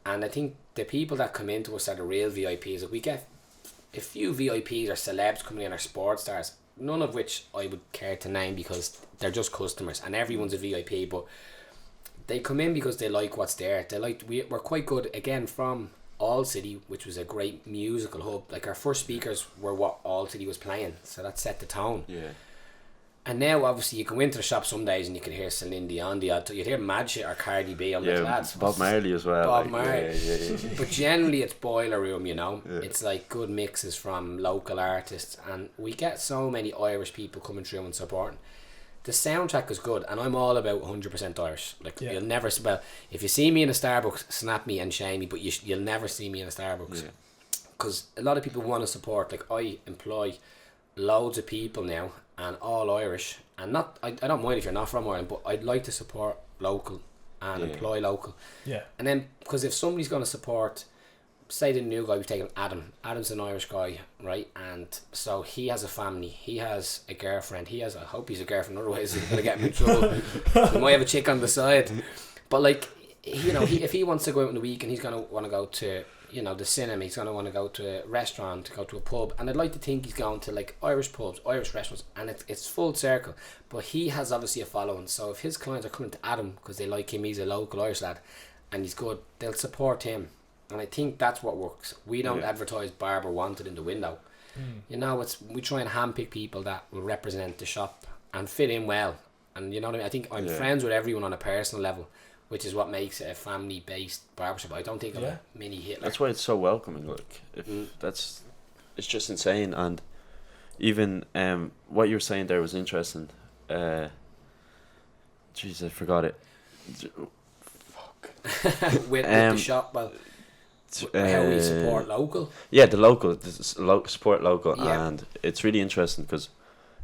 And I think the people that come into us are the real VIPs. Like, we get a few VIPs or celebs coming in, or sports stars, none of which I would care to name because they're just customers, and everyone's a VIP, but they come in because they like what's there. They like, we're quite good, again, from All City, which was a great musical hub. Like, our first speakers were what All City was playing, so that set the tone. And now, obviously, you go into the shop some days and you can hear Celine Dion, you'd hear Mad Shit or Cardi B on the lads. Bob Marley as well. Bob Marley. But generally, it's boiler room, you know. It's like good mixes from local artists, and we get so many Irish people coming through and supporting. The soundtrack is good, and I'm all about 100% Irish. Like, you'll never, well, if you see me in a Starbucks, snap me and shame me, but you'll never see me in a Starbucks. Because a lot of people want to support. Like, I employ loads of people now, and all Irish, and not, I don't mind if you're not from Ireland, but I'd like to support local and employ local. And then, because if somebody's going to support, say the new guy we've taken, Adam's an Irish guy, right? And so he has a family, he has a girlfriend, I hope he's a girlfriend, otherwise he's going to get him in trouble. He might have a chick on the side, but like, you know, if he wants to go out in the week and he's going to want to go to, you know, the cinema, he's going to want to go to a restaurant, to go to a pub, and I'd like to think he's going to like Irish pubs, Irish restaurants, and it's full circle. But he has obviously a following, so if his clients are coming to Adam because they like him, he's a local Irish lad and he's good, they'll support him. And I think that's what works. We don't advertise Barber Wanted in the window. You know, we try and handpick people that will represent the shop and fit in well. And you know what I mean? I think I'm friends with everyone on a personal level, which is what makes it a family-based barbershop. I don't think I'm a mini Hitler. That's why it's so welcoming. Like, it's just insane. And even what you were saying there was interesting. Jeez, I forgot it. Fuck. with the shop, well, how we support local. Yeah, the support local, and it's really interesting because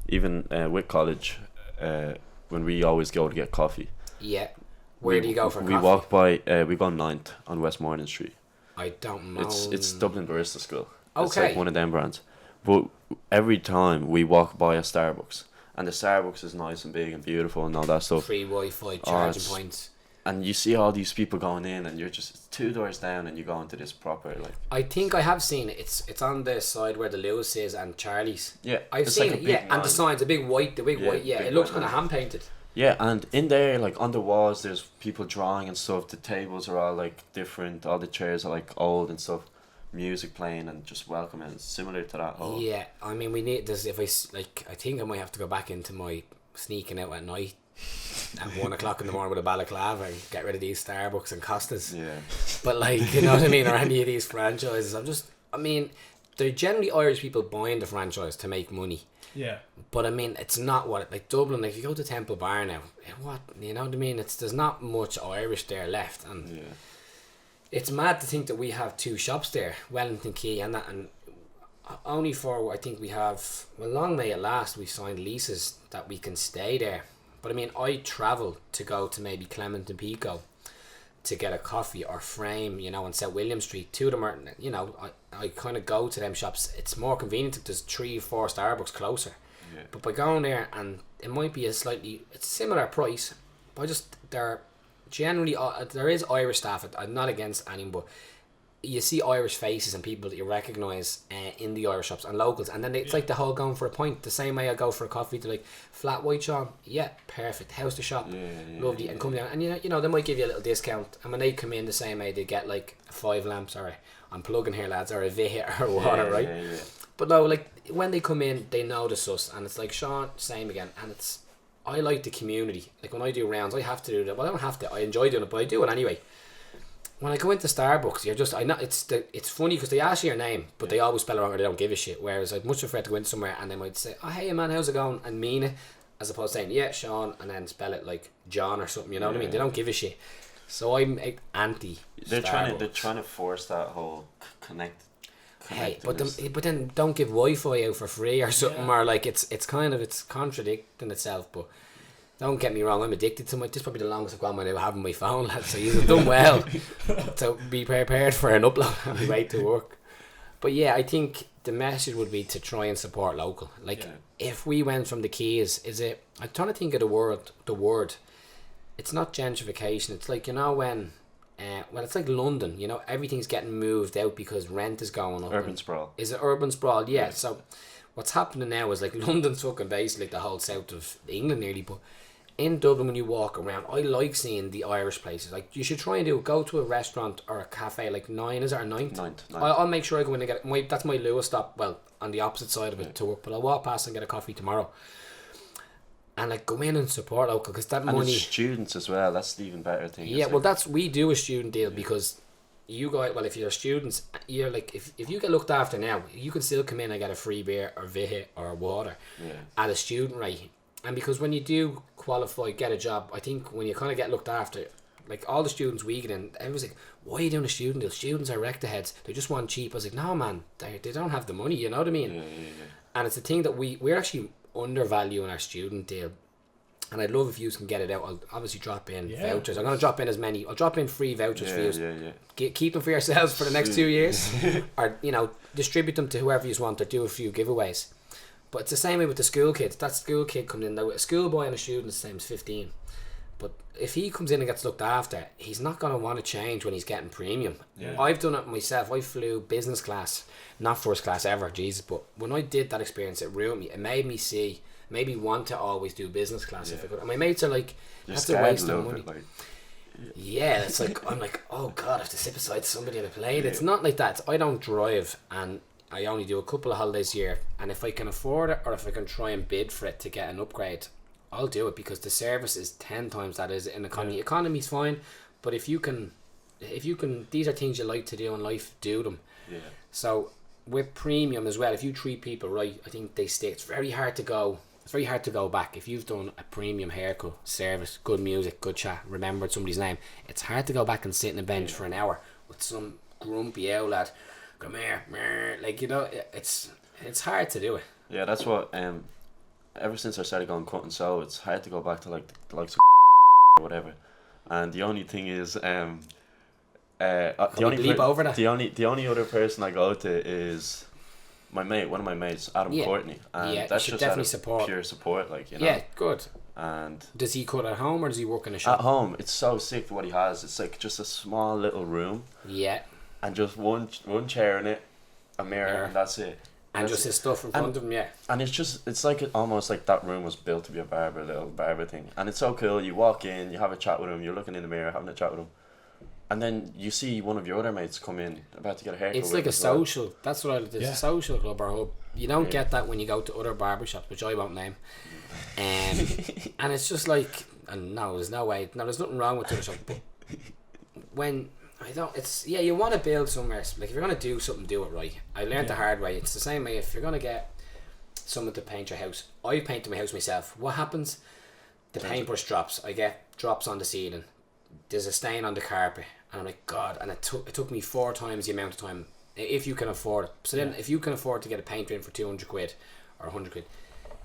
even with college, when we always go to get coffee. Where do you go for coffee? We walk by, we go on 9th on Westmoreland Street. I don't know. It's Dublin Barista School. Okay. It's like one of them brands. But every time we walk by a Starbucks, and the Starbucks is nice and big and beautiful and all that stuff. Free Wi-Fi, charging points. And you see all these people going in, and you're just 2 doors down, and you go into this proper, like. I think I have seen it. It's on the side where the Lewis is and Charlie's. Yeah, I've seen it. Yeah, and the signs, the big white. It looks kind of hand painted. Yeah, and in there, like on the walls, there's people drawing and stuff. The tables are all like different. All the chairs are like old and stuff. Music playing and just welcoming. It's similar to that whole. Yeah, I mean, we need this. If I think I might have to go back into my sneaking out at night at 1 o'clock in the morning with a balaclava and get rid of these Starbucks and Costas. Yeah. But like, you know what I mean, or any of these franchises. I mean, they're generally Irish people buying the franchise to make money. Yeah. But I mean, it's not like Dublin. Like, if you go to Temple Bar now, you know what I mean? There's not much Irish there left, and Yeah. it's mad to think that we have 2 shops there, Wellington Quay and that, and only for, I think we have, well, long may it last, we've signed leases that we can stay there. But I mean, I travel to go to maybe Clement and Pico to get a coffee or Frame, you know, on South William Street. 2 of them are, you know, I kind of go to them shops. It's more convenient if there's 3 or 4 Starbucks closer. Yeah. But by going there, and it might be it's similar price, but they're generally, there is Irish staff. I'm not against anyone, but you see Irish faces and people that you recognise in the Irish shops and locals, and then it's like the whole going for a pint. The same way I go for a coffee, they're like, flat white, Sean, yeah, perfect, how's the shop, lovely, and come down, and you know they might give you a little discount, and when they come in the same way, they get like 5 lamps, or I'm plugging here, lads, or a vit or water, right? Yeah. But no, like when they come in, they notice us, and it's like, Sean, same again, and I like the community. Like when I do rounds, I have to do that. Well, I don't have to. I enjoy doing it, but I do it anyway. When I go into Starbucks, I know it's funny because they ask you your name, but they always spell it wrong or they don't give a shit. Whereas I'd much prefer to go in somewhere and they might say, "Oh, hey man, how's it going?" and mean it, as opposed to saying, "Yeah, Sean," and then spell it like John or something. You know what I mean? They don't give a shit. So I'm anti. They're trying to force that whole connect. Hey, but then don't give Wi-Fi out for free or something, or like it's contradicting itself. But don't get me wrong, I'm addicted to this is probably the longest I've gone without having my phone, lads. So you've done well. So be prepared for an upload on the way to work. But yeah, I think the message would be to try and support local. Like if we went from the Keys, I'm trying to think of the word. It's not gentrification. It's like, you know, when. Well, it's like London, you know, everything's getting moved out because rent is going up. Urban sprawl. Is it urban sprawl? Yeah. So what's happening now is like London's fucking basically like the whole south of England nearly, but in Dublin when you walk around, I like seeing the Irish places. Like you should try and go to a restaurant or a cafe like 9, is it, or 9th? 9th. I'll make sure I go in and get that's my Lewis stop, well, on the opposite side of it to work, but I'll walk past and get a coffee tomorrow. And like go in and support local, because that money. And students as well. That's the even better thing. Yeah, well, we do a student deal because you guys. Well, if you're students, you're like if you get looked after now, you can still come in and get a free beer or vit or water at a student rate. And because when you do qualify, get a job, I think when you kind of get looked after, like all the students we get in, everyone's like, "Why are you doing a student deal? Students are wreck the heads. They just want cheap." I was like, "No, man, they don't have the money." You know what I mean? Yeah. And it's a thing that we're actually undervaluing our student deal, and I'd love if you can get it out. I'll obviously drop in vouchers. I'm going to drop in I'll drop in free vouchers for you. Keep them for yourselves for the next 2 years, or you know, distribute them to whoever you want, or do a few giveaways. But it's the same way with the school kids. That school kid coming in, a schoolboy and a student the same as 15. But if he comes in and gets looked after, he's not going to want to change when he's getting premium. I've done it myself. I flew business class, not first class ever, Jesus. But when I did that experience, it ruined me. It made me want to always do business class if I could. And my mates are like, that's a waste of money. Yeah, it's like, I'm like, oh God, I have to sit beside somebody on a plane. It's not like that. I don't drive, and I only do a couple of holidays a year. And if I can afford it, or if I can try and bid for it to get an upgrade, I'll do it, because the service is 10 times that is in economy. Economy's fine, but if you can, these are things you like to do in life, do them. Yeah. So with premium as well, if you treat people right, I think they stay. It's very hard to go back. If you've done a premium haircut, service, good music, good chat, remembered somebody's name, it's hard to go back and sit in a bench for an hour with some grumpy owl lad. Come here, like, you know, it's hard to do it. Yeah, that's what ever since I started going Cut&Sew, it's hard to go back to like the likes of or whatever. And the only thing is the only other person I go to is my mate, one of my mates, Adam Courtney, and that's just definitely pure support, like, you know. Yeah, good. And does he cut at home or does he work in a shop? At home. It's so sick what he has. It's like just a small little room. Yeah. And just one chair in it, a mirror, and that's it. And just his stuff in front of him, yeah. And it's like almost like that room was built to be a barber, little barber thing. And it's so cool. You walk in, you have a chat with him, you're looking in the mirror, having a chat with him. And then you see one of your other mates come in, about to get a haircut. It's like a social, that's what it's a social club or hub. You don't get that when you go to other barbershops, which I won't name. And it's just like, and no, there's no way, no, there's nothing wrong with other shops, but when... you want to build somewhere, like if you're going to do something, do it right. I learned the hard way. It's the same way if you're going to get someone to paint your house. I painted my house myself. What happens? The paintbrush drops. I get drops on the ceiling. There's a stain on the carpet. And I'm like, God, and it took me 4 times the amount of time, if you can afford it. So then if you can afford to get a painter in for 200 quid or 100 quid,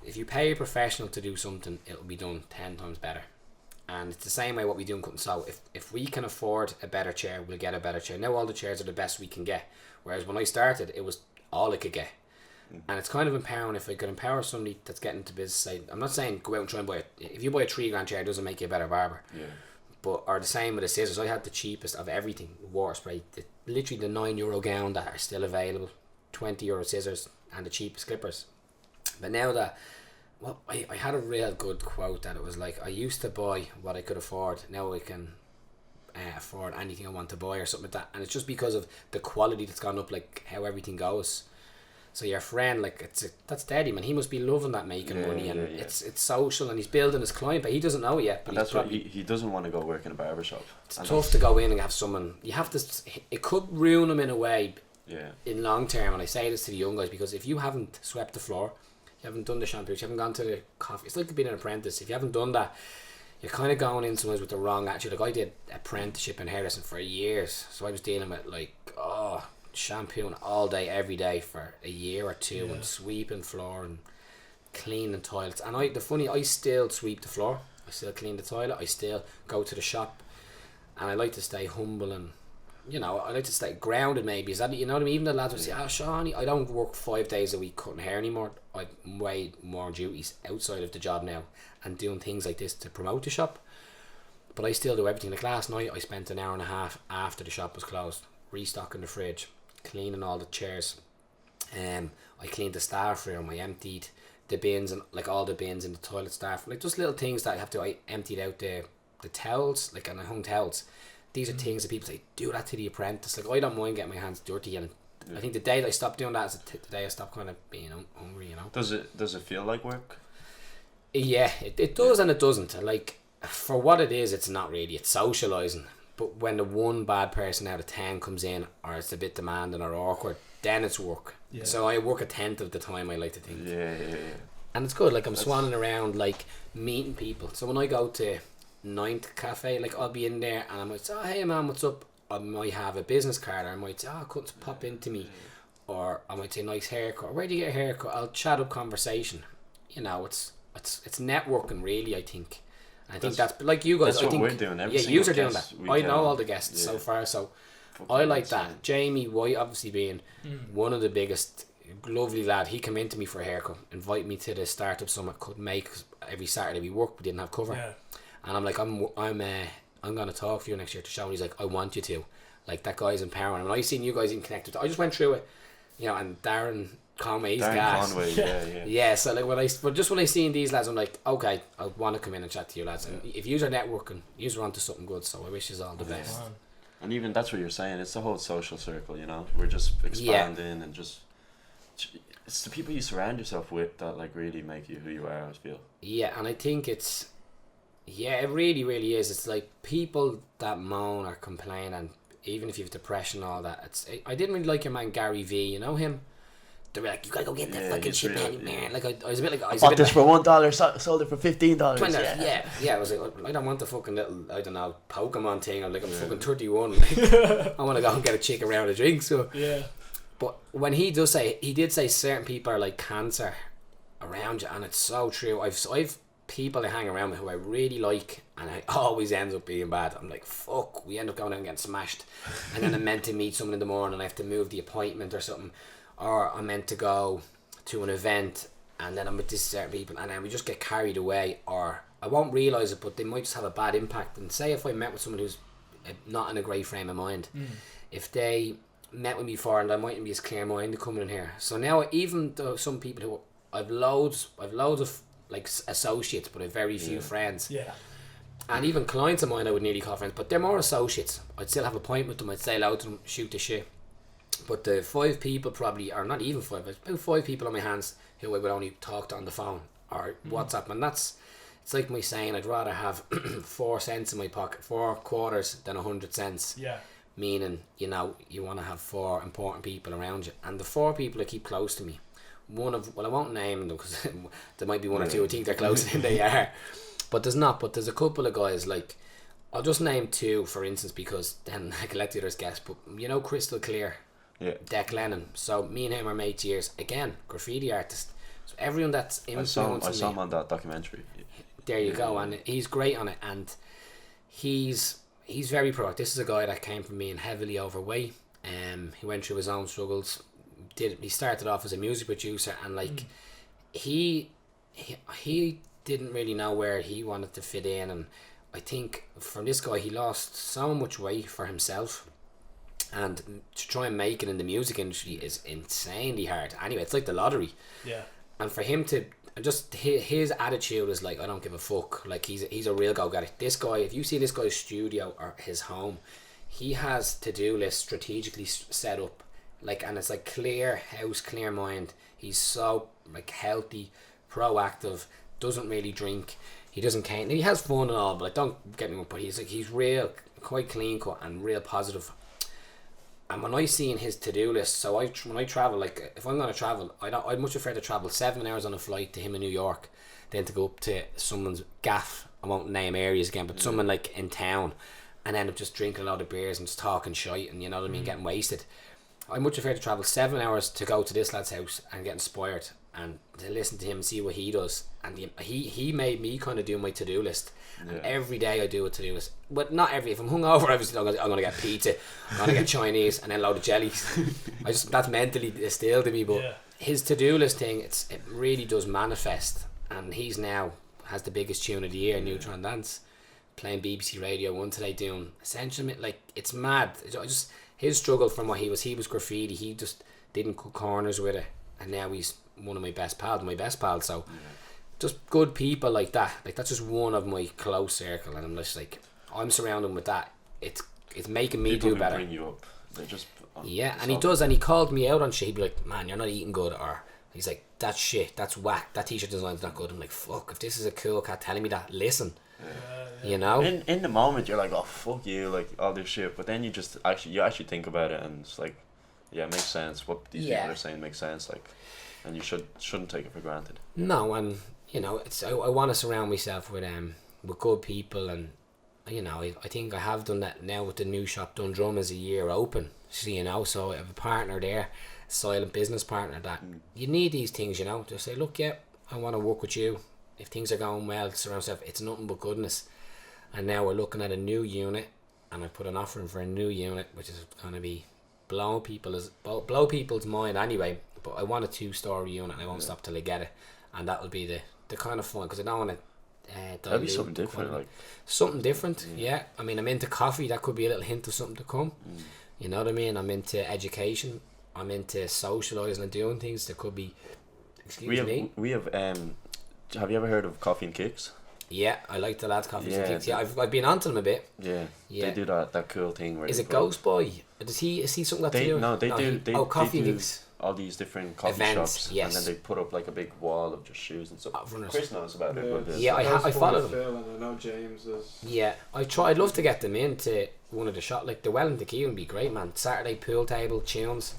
if you pay a professional to do something, it'll be done 10 times better. And it's the same way what we do in Cut&Sew. If we can afford a better chair, we'll get a better chair. Now all the chairs are the best we can get. Whereas when I started, it was all I could get. And it's kind of empowering if I could empower somebody that's getting into business. Say, I'm not saying go out and try and buy it. If you buy a $3,000 chair, it doesn't make you a better barber. Yeah. But or the same with the scissors. I had the cheapest of everything. Water spray. Literally the €9 gown that are still available. €20 scissors and the cheapest clippers. But now that... Well, I had a real good quote that it was like, I used to buy what I could afford, now I can afford anything I want to buy or something like that. And it's just because of the quality that's gone up, like how everything goes. So your friend, like that's Daddy, man, he must be loving that making money, and it's social, and he's building his client, but he doesn't know it yet. But that's what he doesn't want to go work in a barbershop. It's tough to go in and have someone, you have to, it could ruin him in a way in long term. And I say this to the young guys, because if you haven't swept the floor, you haven't done the shampoo, you haven't gone to the coffee, it's like being an apprentice. If you haven't done that, you're kind of going in sometimes with the wrong attitude. Like I did apprenticeship in hairdressing for years, so I was dealing with like shampooing all day every day for a year or two, and sweeping floor and cleaning toilets. And I still sweep the floor, I still clean the toilet, I still go to the shop, and I like to stay humble and I like to stay grounded. Maybe is that, you know what I mean? Even the lads would say, Sean, I don't work 5 days a week cutting hair anymore. I've way more duties outside of the job now and doing things like this to promote the shop. But I still do everything. Like last night I spent an hour and a half after the shop was closed restocking the fridge, cleaning all the chairs. I cleaned the staff room, I emptied the bins, and like all the bins in the toilet staff, like just little things that I have to. I emptied out the towels, like, and I hung towels. These are things that people say, do that to the apprentice. Like, I don't mind getting my hands dirty, and I think the day that I stopped doing that is the day I stopped kind of being hungry, Does it feel like work? Yeah, it does and it doesn't. Like, for what it is, it's not really. It's socialising. But when the one bad person out of 10 comes in, or it's a bit demanding or awkward, then it's work. Yeah. So I work 1/10 of the time, I like to think. Yeah. And it's good. Like, I'm swanning around, like, meeting people. So when I go to Ninth Cafe, like, I'll be in there and I might say, hey man, what's up? I might have a business card, or I might say, couldn't pop into me, or I might say, nice haircut, where do you get a haircut? I'll chat up conversation. It's networking, really. I think that's like you guys. That's I think what we're doing. You are doing that. I know all the guests so far, so I like that. Jamie White, obviously being one of the biggest, lovely lad. He came into me for a haircut, invite me to the startup summit. Could make every Saturday we work. We didn't have cover. Yeah. And I'm like, I'm going to talk to you next year to show. And he's like, I want you to. Like, that guy's empowering. And I seen you guys in connected. I just went through it, and Darren Conway, he's gas. Yeah. So like when I seen these lads, I'm like, okay, I want to come in and chat to you lads. And if you're networking, you're onto something good. So I wish you all the best. Man. And even that's what you're saying. It's the whole social circle. We're just expanding and just. It's the people you surround yourself with that like really make you who you are. I feel. Yeah, and I think it's. Yeah, it really, really is. It's like people that moan or complain, and even if you have depression and all that, I didn't really like your man Gary V. You know him? They were like, you gotta go get that fucking shit, man. Like I was a bit like, I bought this for $1, sold it for $15. $20. Yeah. I was like, I don't want the fucking little, I don't know, Pokemon thing. I'm like, I'm fucking 31. I want to go and get a chick around a drink. So yeah. But when he did say certain people are like cancer around you, and it's so true. I've people I hang around with who I really like, and I always ends up being bad. I'm like, fuck, we end up going out and getting smashed, and then I'm meant to meet someone in the morning and I have to move the appointment or something, or I'm meant to go to an event and then I'm with these certain people, and then we just get carried away, or I won't realise it, but they might just have a bad impact. And say if I met with someone who's not in a great frame of mind, if they met with me before, and I mightn't be as clear-minded coming in here. So now, even though some people who I've loads of like associates, but I've very few friends. Yeah. And even clients of mine I would nearly call friends, but they're more associates. I'd still have a point with them, I'd say hello to them, shoot the shit. But the 5 people probably, or not even 5, but about 5 people on my hands who I would only talk to on the phone or WhatsApp. And it's like me saying I'd rather have 4 cents in my pocket, 4 quarters than 100 cents. Yeah. Meaning, you know, you want to have 4 important people around you. And the 4 people that keep close to me, I won't name them because there might be 1 or 2 who think they're closer than they are. But there's a couple of guys, like, I'll just name 2 for instance, because then I can let the others guess. But you know Crystal Clear, Deck Lennon. So me and him are mates years. Again, graffiti artist. So everyone that's influenced I saw him on that documentary. There you go, and he's great on it, and he's very proactive. This is a guy that came from being heavily overweight. He went through his own struggles. He started off as a music producer, and like he didn't really know where he wanted to fit in, and I think from this guy he lost so much weight for himself, and to try and make it in the music industry is insanely hard. Anyway, it's like the lottery. Yeah. And for him to just his attitude is like, I don't give a fuck. Like he's a real go-getter. This guy, if you see this guy's studio or his home, he has to-do lists strategically set up, like, and it's like clear house, clear mind. He's so like healthy, proactive, doesn't really drink, he doesn't cane, he has fun and all, but like, don't get me wrong, but he's real, quite clean cut and real positive. And when I see in his to-do list, so when I travel, like if I'm going to travel, I'd much prefer to travel 7 hours on a flight to him in New York than to go up to someone's gaff, I won't name areas again, but someone like in town, and end up just drinking a lot of beers and just talking shite and, you know what I mean, getting wasted. I much prefer to travel 7 hours to go to this lad's house and get inspired and to listen to him and see what he does. And he made me kind of do my to-do list. And every day I do a to-do list. But not every, if I'm hungover, obviously I'm going to get pizza, I'm going to get Chinese and then a load of jellies. That's mentally still to me, but his to-do list thing, it really does manifest. And he's now has the biggest tune of the year, Neutron Dance, playing BBC Radio 1 today, doing essentially, like, it's mad. His struggle from what he was graffiti, he just didn't cut corners with it, and now he's one of my best pals, so just good people like that, like that's just one of my close circle, and I'm just like, I'm surrounded with that. It's making me people do better. Bring you up. They just and he does, and he called me out on shit. He'd be like, man, you're not eating good, or he's like, that's shit, that's whack, that t-shirt design's not good. I'm like, fuck, if this is a cool cat telling me that, listen. You know, in the moment you're like, oh fuck you, like all this shit, but then you just actually think about it, and it's like, yeah, it makes sense. What these people are saying makes sense, like, and you shouldn't take it for granted. No, and you know, it's I want to surround myself with good people, and you know, I think I have done that now with the new shop. Dundrum is a year open, so, you know, so I have a partner there, a silent business partner, that you need these things, you know, to say, look, I want to work with you. If things are going well, surround yourself, it's nothing but goodness. And now we're looking at a new unit, and I put an offer in for a new unit, which is going to be blow people's mind anyway. But I want a 2-story unit, and I won't stop till I get it. And that will be the kind of fun, because I don't want to that'd be something different, like something different. I mean, I'm into coffee, that could be a little hint of something to come. You know what I mean? I'm into education, I'm into socialising and doing things. There could be, we have have you ever heard of Coffee and Kicks? Yeah, I like the lads Coffee and Kicks. Yeah, I've been onto them a bit. Yeah. They do that cool thing where is it Ghost Boy? Is he something that they do? No, they do Coffee and Kicks. All these different coffee events, shops, and then they put up like a big wall of just shoes and stuff. Chris knows about it. But I follow them. Phil, and I know James is. Yeah, I'd love to get them into one of the shops, like the Wellington Key would be great, man. Saturday pool table tunes.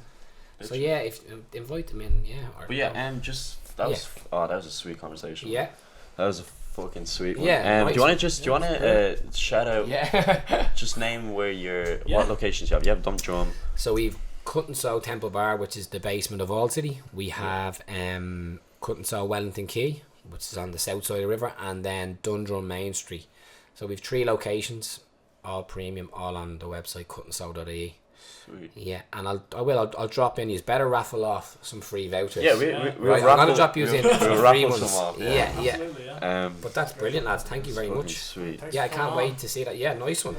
So yeah, if invite them in, but yeah, that was a sweet conversation. Yeah, that was a fucking sweet one. Yeah. Do you want to shout out? Yeah. Just name where what locations you have. You have Dundrum. So we've Cut&Sew Temple Bar, which is the basement of All City. We have Cut&Sew Wellington Quay, which is on the south side of the river, and then Dundrum Main Street. So we've 3 locations, all premium, all on the website cutandsew.ie. Sweet. Yeah, and I'll drop in. You better raffle off some free vouchers. Yeah, I'm gonna drop you in some free ones. Some off, yeah. But that's brilliant, lads. Thank you very much. Sweet. Yeah, I can't wait to see that. Yeah, nice one.